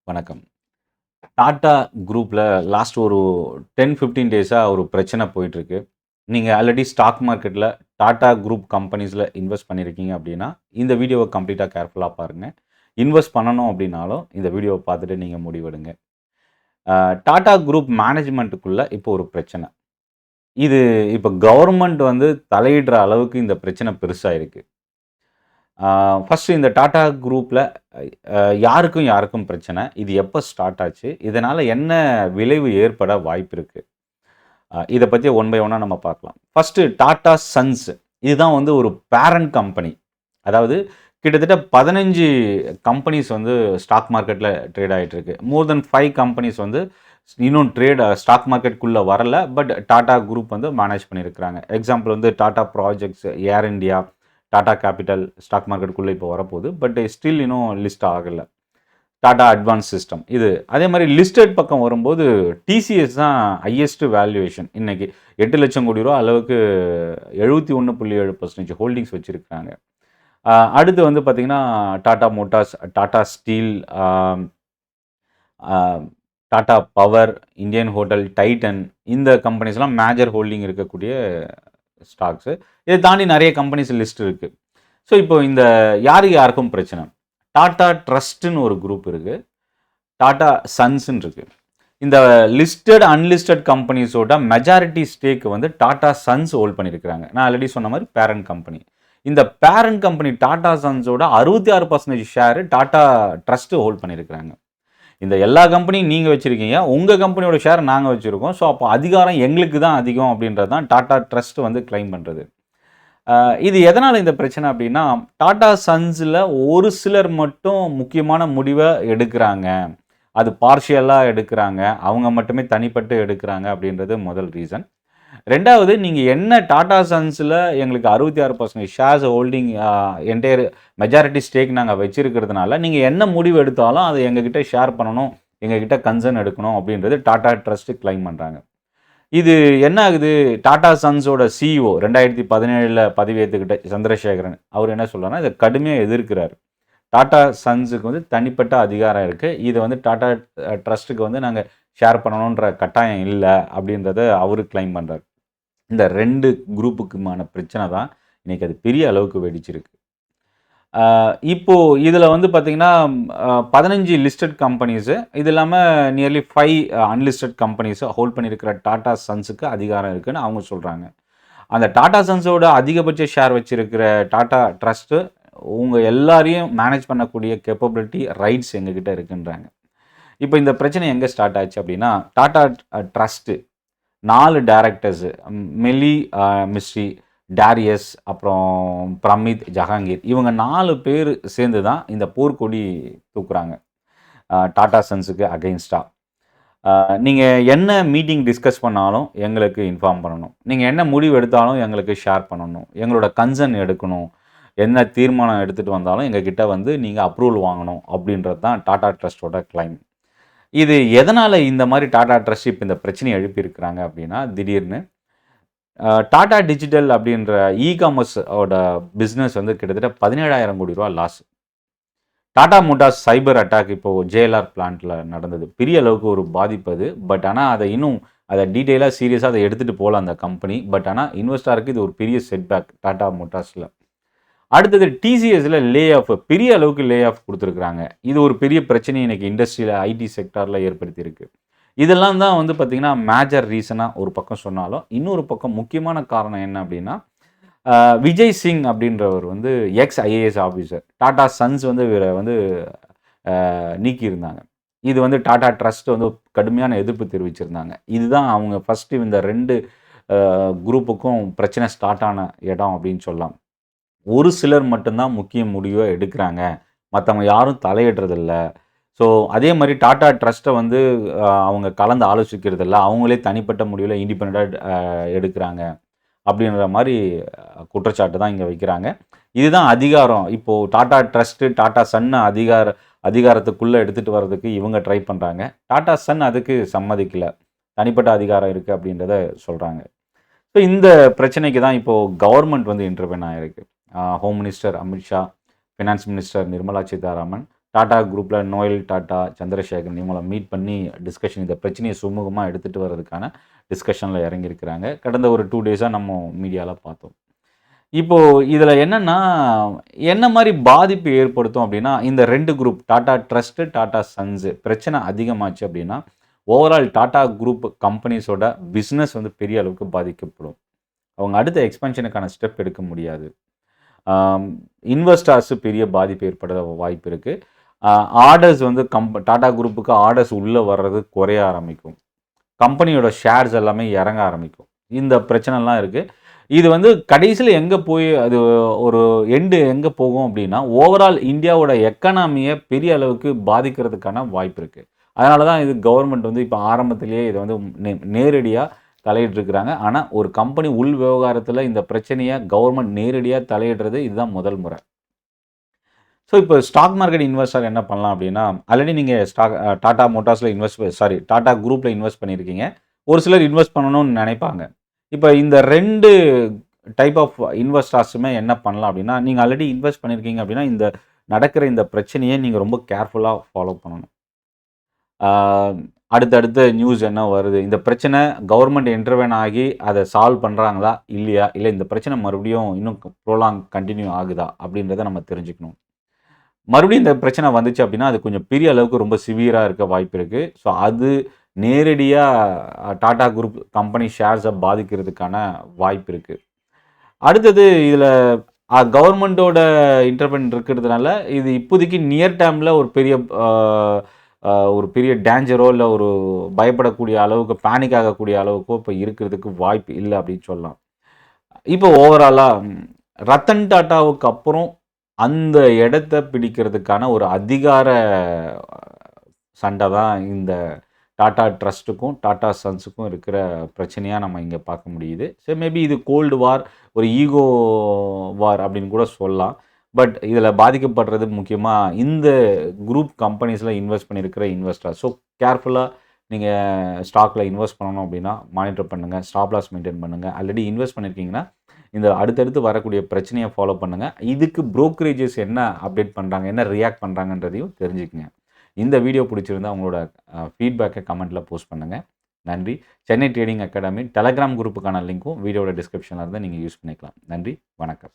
வணக்கம். டாடா குரூப்ல லாஸ்ட் ஒரு 10, 15 டேஸா ஒரு பிரச்சனை போயிட்டுருக்கு. நீங்க ஆல்ரெடி ஸ்டாக் மார்க்கெட்ல டாடா குரூப் கம்பெனிஸ்ல இன்வெஸ்ட் பண்ணியிருக்கீங்க அப்படின்னா, இந்த வீடியோவ கம்ப்ளீட்டா கேர்ஃபுல்லா பாருங்க. இன்வெஸ்ட் பண்ணணும் அப்படின்னாலும், இந்த வீடியோவ பார்த்துட்டு நீங்க முடிவெடுங்க. அ டாடா குரூப் மேனேஜ்மென்ட்டுக்குள்ள இப்போ ஒரு பிரச்சனை. இது இப்ப கவர்ன்மெண்ட் வந்து தலையிடுற அளவுக்கு இந்த பிரச்சனை பெருசாயிருக்கு. ஃபர்ஸ்ட்டு இந்த டாடா குரூப்ல யாருக்கும் யாருக்கும் பிரச்சனை? இது எப்ப ஸ்டார்ட் ஆச்சு? இதனால என்ன விளைவு ஏற்பட வாய்ப்பு இருக்கு? இத பத்தி ஒன் பை ஒன்னா நம்ம பார்க்கலாம். ஃபர்ஸ்ட்டு டாடா சன்ஸ் இதுதான் வந்து ஒரு பேரண்ட் கம்பெனி. அதாவது கிட்டத்தட்ட 15 கம்பெனிஸ் வந்து ஸ்டாக் மார்க்கெட்ல ட்ரேட் ஆயிட்டு இருக்கு. மோர் தென் 5 கம்பெனிஸ் வந்து இன்னும் ஸ்டாக் மார்க்கெட்குள்ள வரல. பட் டாடா குரூப் வந்து மேனேஜ் பண்ணியிருக்கிறாங்க. எக்ஸாம்பிள் வந்து டாடா ப்ராஜெக்ட்ஸ், ஏர் இந்தியா, டாடா கேபிட்டல் ஸ்டாக் மார்க்கெட்டுக்குள்ள இப்போ வரப்போகுது. பட் ஸ்டில் இன்னும் லிஸ்ட் ஆகல. டாடா அட்வான்ஸ் சிஸ்டம் இது. அதே மாரி லிஸ்டட் பக்கம் வரும்போது டிசிஎஸ் தான் ஹையஸ்ட் வேல்யூவேஷன். இன்னைக்கு ரூ. 8,00,000 கோடி அளவுக்கு 71.7% ஹோல்டிங்ஸ் வச்சிருக்காங்க. அடுத்து வந்து பார்த்தீங்கன்னா, டாடா மோட்டார்ஸ், டாடா ஸ்டீல், ஆ ஆ Tata Power, Indian hotel, Titan இந்த கம்பெனிஸ்லாம் மேஜர் ஹோல்டிங் இருக்கக்கூடிய ஸ்டாக்ஸு. இத தாண்டி நெறைய கம்பெனிஸ் லிஸ்ட் இருக்கு. ஸோ, இப்போ இந்த யாருக்கு யாருக்கும் பிரச்சனை? டாடா ட்ரஸ்ட்ன்னு ஒரு குரூப் இருக்கு. டாடா சன்ஸ்ன்னு இருக்கு. இந்த லிஸ்டட், அன்லிஸ்டட் கம்பெனிஸோட மெஜாரிட்டி ஸ்டேக் வந்து டாடா சன்ஸ் ஹோல்ட் பண்ணியிருக்கிறாங்க. நான் ஆல்ரெடி சொன்ன மாரி பேரண்ட் கம்பெனி. இந்த பேரண்ட் கம்பெனி டாடா சன்ஸோட 66% ஷேர் டாடா ட்ரஸ்ட் ஹோல்ட் பண்ணியிருக்கிறாங்க. இந்த எல்லா கம்பெனியும் நீங்க வச்சிருக்கீங்க. உங்க கம்பெனியோட ஷேர் நாங்க வச்சிருக்கோம். ஸோ, அப்போ அதிகாரம் எங்களுக்கு தான் அதிகம் அப்படின்றது தான் டாடா ட்ரஸ்ட் வந்து கிளைம் பண்றது. இது எதனால இந்த பிரச்சனை அப்படின்னா, டாடா சன்ஸ்ல ஒரு சிலர் மட்டும் முக்கியமான முடிவ எடுக்குறாங்க. அது பார்ஷியலா எடுக்குறாங்க. அவங்க மட்டுமே தனிப்பட்டு எடுக்குறாங்க அப்படின்றது முதல் ரீசன். 2வது நீங்க என்ன டாடா சன்ஸ்ல எங்களுக்கு 66% shares holding entire majority stake நாங்க வச்சிருக்கிறதுனால, நீங்க என்ன முடிவு எடுத்தாலும் அத எங்ககிட்ட ஷேர் பண்ணணும். எங்ககிட்ட கன்சர்ன் எடுக்கணும் அப்படின்றது டாடா ட்ரஸ்ட் கிளைம் பண்றாங்க. இது என்ன ஆகுது? டாடா சன்ஸோட சிஇஓ 2017ல பதவியேத்துக்கிட்ட சந்திரசேகரன். அவரு என்ன சொல்றாருன்னா, இத கடுமையா எதிர்க்கிறாரு. டாடா சன்ஸுக்கு வந்து தனிப்பட்ட அதிகாரம் இருக்கு. இத வந்து டாடா ட்ரஸ்ட்டுக்கு வந்து நாங்க ஷேர் பண்ணணுன்ற கட்டாயம் இல்ல அப்படின்றத அவரு கிளைம் பண்றாரு. இந்த 2 குரூப்புக்குமான பிரச்சனை தான் இன்னைக்கு அது பெரிய அளவுக்கு வெடிச்சிருக்கு. இப்போ இதில வந்து பார்த்தீங்கன்னா, 15 லிஸ்டட் கம்பெனிஸு, இது இல்லாம நியர்லி 5 அன்லிஸ்டட் கம்பெனிஸ ஹோல்ட் பண்ணியிருக்கிற டாடா சன்ஸுக்கு அதிகாரம் இருக்குன்னு அவங்க சொல்றாங்க. அந்த டாடா சன்ஸோட அதிகபட்ச ஷேர் வச்சிருக்கிற டாடா ட்ரஸ்ட்டு, உங்க எல்லாரையும் மேனேஜ் பண்ணக்கூடிய கேப்பபிலிட்டி, ரைட்ஸ் எங்ககிட்ட இருக்குன்றாங்க. இப்போ இந்த பிரச்சனை எங்க ஸ்டார்ட் ஆச்சு அப்படின்னா, டாடா ட்ரஸ்ட்டு 4 டைரக்டர்ஸ் மெல்லி மிஸ்ட்ரி, டாரியஸ், அப்புறம் பிரமித், ஜஹாங்கீர் இவங்க 4 பேர் சேர்ந்து தான் இந்த போர்க்கொடி தூக்குறாங்க. டாடா சன்ஸுக்கு அகைன்ஸ்டா. நீங்க என்ன மீட்டிங் டிஸ்கஸ் பண்ணாலும் எங்களுக்கு இன்ஃபார்ம் பண்ணணும். நீங்க என்ன முடிவு எடுத்தாலும் எங்களுக்கு ஷேர் பண்ணணும். எங்களோட கன்சர்ன் எடுக்கணும். என்ன தீர்மானம் எடுத்துட்டு வந்தாலும் எங்ககிட்ட வந்து நீங்க அப்ரூவல் வாங்கணும். அப்படின்றது தான் டாடா ட்ரஸ்ட்டோட கிளைம். இது எதனால இந்த மாரி டாடா ட்ரஸ்ட் இப்ப இந்த பிரச்சனைய எழுப்பியிருக்கிறாங்க அப்படின்னா, திடீர்னு டாடா டிஜிட்டல் அப்படின்ற இ-காமர்ஸ் ஓட பிசினஸ் வந்து கிட்டத்தட்ட ரூ. 17,000 crore loss. Tata Motors cyber attack இப்போ ஜேஎல்ஆர் பிளான்ட்ல நடந்தது. பெரிய அளவுக்கு ஒரு பாதிப்பு அது. பட் ஆனா அத டீட்டெயிலா சீரியஸா அத எடுத்துட்டு போல அந்த கம்பெனி. பட் ஆனா இன்வெஸ்டாருக்கு இது ஒரு பெரிய செட்பேக் டாடா மோட்டார்ஸ்ல. அடுத்தது டிசிஎஸ்ல லே ஆஃப் பெரிய அளவுக்கு லே ஆஃப் குடுத்துருக்காங்க. இது ஒரு பெரிய பிரச்சனைய இன்னைக்கு இண்டஸ்ட்ரியில ஐடி செக்டார்ல ஏற்படுத்தியிருக்கு. இதெல்லாம் தான் வந்து பார்த்தீங்கன்னா, மேஜர் ரீசனா ஒரு பக்கம் சொன்னாலும், இன்னொரு பக்கம் முக்கியமான காரணம் என்ன அப்டின்னா, விஜய் சிங் அப்டின்றவர் வந்து X IAS officer. Tata sons வந்து இவர வந்து நீக்கியிருந்தாங்க. இது வந்து டாடா ட்ரஸ்ட் வந்து கடுமையான எதிர்ப்பு தெரிவிச்சிருந்தாங்க. இதுதான் அவங்க ஃபர்ஸ்ட்டு இந்த 2 குரூப்புக்கும் பிரச்சனை ஸ்டார்ட் ஆன இடம் அப்டின்னு சொல்லலாம். ஒரு சிலர் மட்டும் தான் முக்கிய முடிவ எடுக்குறாங்க. மத்தவங்க யாரும் தலையிடுறதில்ல. ஸோ, அதே மாரி டாடா ட்ரஸ்ட்ட வந்து அவங்க கலந்து ஆலோசிக்கிறதில்ல. அவங்களே தனிப்பட்ட முடிவுல இண்டிபெண்டன்ட்டா எடுக்குறாங்க. அப்படின்ற மாரி குற்றச்சாட்டு தான் இங்க வைக்கிறாங்க. இதுதான் அதிகாரம். இப்போ டாடா ட்ரஸ்ட், டாடா சன்ன அதிகாரத்துக்குள்ள எடுத்துட்டு வரதுக்கு இவங்க ட்ரை பண்றாங்க. டாடா சன் அதுக்கு சம்மதிக்கல. தனிப்பட்ட அதிகாரம் இருக்கு அப்படின்றத சொல்றாங்க. ஸோ, இந்த பிரச்சனைக்கு தான் இப்போ கவர்ன்மெண்ட் வந்து இன்டர்வென் ஆயிருக்கு. Home minister Amit Shah, finance minister Nirmala Sitharaman, Tata குரூப்பில் நோயல் டாட்டா, சந்திரசேகரன் இவங்கள மீட் பண்ணி டிஸ்கஷன் இந்த பிரச்சனையை சுமூகமாக எடுத்துகிட்டு வர்றதுக்கான டிஸ்கஷனில் இறங்கியிருக்கிறாங்க. கடந்த ஒரு 2 டேஸாக நம்ம மீடியாவில் பார்த்தோம். இப்போது இதில் என்னென்னா, என்ன மாதிரி பாதிப்பு ஏற்படுத்தும் அப்படின்னா, இந்த 2 group Tata trust, Tata sons பிரச்சனை அதிகமாச்சு அப்படின்னா, ஓவரால் டாடா குரூப் கம்பெனிஸோட பிஸ்னஸ் வந்து பெரிய அளவுக்கு பாதிக்கப்படும். அவங்க அடுத்த எக்ஸ்பென்ஷனுக்கான ஸ்டெப் எடுக்க முடியாது. இன்வெஸ்டர்ஸு பெரிய பாதிப்பு ஏற்பட வாய்ப்பு இருக்குது. ஆர்டர்ஸ் வந்து டாடா குரூப்புக்கு ஆர்டர்ஸ் உள்ளே வர்றது குறைய ஆரம்பிக்கும். கம்பெனியோட ஷேர்ஸ் எல்லாமே இறங்க ஆரம்பிக்கும். இந்த பிரச்சனைலாம் இருக்குது. இது வந்து கடைசியில் எங்கே போய் அது ஒரு எண்டு எங்கே போகும் அப்படின்னா, ஓவரால் இந்தியாவோட எக்கனாமியை பெரிய அளவுக்கு பாதிக்கிறதுக்கான வாய்ப்பு இருக்குது. அதனால தான் இது கவர்மெண்ட் வந்து இப்போ ஆரம்பத்திலேயே இதை வந்து நேரடியாக தலையிட்டிருக்கிறாங்க. ஆனால் ஒரு கம்பெனி உள் விவகாரத்தில் இந்த பிரச்சனையை கவர்மெண்ட் நேரடியாக தலையிடுறது இதுதான் முதல் முறை. ஸோ இப்போ ஸ்டாக் மார்க்கெட் இன்வெஸ்டர் என்ன பண்ணலாம் அப்படின்னா, ஆல்ரெடி நீங்கள் டாடா மோட்டார்ஸில் டாடா குரூப்பில் இன்வெஸ்ட் பண்ணியிருக்கீங்க. ஒரு சிலர் இன்வெஸ்ட் பண்ணணும்னு நினைப்பாங்க. இப்போ இந்த 2 டைப் ஆஃப் இன்வெஸ்டர்ஸுமே என்ன பண்ணலாம் அப்படின்னா, நீங்கள் ஆல்ரெடி இன்வெஸ்ட் பண்ணியிருக்கீங்க அப்படின்னா, இந்த நடக்கிற இந்த பிரச்சனையை நீங்கள் ரொம்ப கேர்ஃபுல்லாக ஃபாலோ பண்ணணும். அடுத்தடுத்த நியூஸ் என்ன வருது, இந்த பிரச்சனை கவர்மெண்ட் இன்டர்வென் ஆகி அதை சால்வ் பண்ணுறாங்களா இல்லையா, இல்லை இந்த பிரச்சனை மறுபடியும் இன்னும் கண்டினியூ ஆகுதா அப்படின்றத நம்ம தெரிஞ்சுக்கணும். மறுபடியும் இந்த பிரச்சனை வந்துச்சு அப்படின்னா, அது கொஞ்சம் பெரிய அளவுக்கு ரொம்ப சிவியராக இருக்க வாய்ப்பு இருக்குது. ஸோ அது நேரடியாக டாடா குரூப் கம்பெனி ஷேர்ஸை பாதிக்கிறதுக்கான வாய்ப்பு இருக்குது. அடுத்தது இதில் கவர்மெண்ட்டோட இன்டர்வென் இருக்கிறதுனால இது இப்போதைக்கு நியர் டேர்மில் ஒரு பெரிய டேஞ்சரோ இல்லை ஒரு பயப்படக்கூடிய அளவுக்கு பேனிக் ஆகக்கூடிய அளவுக்கோ இப்போ இருக்கிறதுக்கு வாய்ப்பு இல்லை அப்படின்னு சொல்லலாம். இப்போ ஓவராலாக ரத்தன் டாட்டாவுக்கு அப்புறம் அந்த இடத்த பிடிக்கிறதுக்கான ஒரு அதிகார சண்டை தான் இந்த டாடா ட்ரஸ்ட்டுக்கும் டாடா சன்ஸுக்கும் இருக்கிற பிரச்சனையாக நம்ம இங்கே பார்க்க முடியுது. ஸோ மேபி இது கோல்டு வார், ஒரு ஈகோ வார் அப்படின்னு கூட சொல்லலாம். பட் இதில் பாதிக்கப்படுறது முக்கியமாக இந்த குரூப் கம்பெனிஸில் இன்வெஸ்ட் பண்ணியிருக்கிற இன்வெஸ்டர். ஸோ கேர்ஃபுல்லாக நீங்கள் ஸ்டாக்கில் இன்வெஸ்ட் பண்ணணும் அப்படின்னா மானிட்டர் பண்ணுங்கள், ஸ்டாப் லாஸ் மெயின்டைன் பண்ணுங்கள். ஆல்ரெடி இன்வெஸ்ட் பண்ணியிருக்கீங்கன்னா இந்த அடுத்தடுத்து வரக்கூடிய பிரச்சனையை ஃபாலோ பண்ணுங்கள். இதுக்கு ப்ரோக்கரேஜஸ் என்ன அப்டேட் பண்ணுறாங்க, என்ன ரியாக்ட் பண்ணுறாங்கன்றதையும் தெரிஞ்சுக்கங்க. இந்த வீடியோ பிடிச்சிருந்தா உங்களோட ஃபீட்பேக்கை கமெண்ட்டில் போஸ்ட் பண்ணுங்கள். நன்றி. சென்னை ட்ரேடிங் அகாடமி டெலகிராம் குரூப்புக்கான லிங்க்கும் வீடியோட டிஸ்கிரிப்ஷனில் இருந்தால் நீங்கள் யூஸ் பண்ணிக்கலாம். நன்றி, வணக்கம்.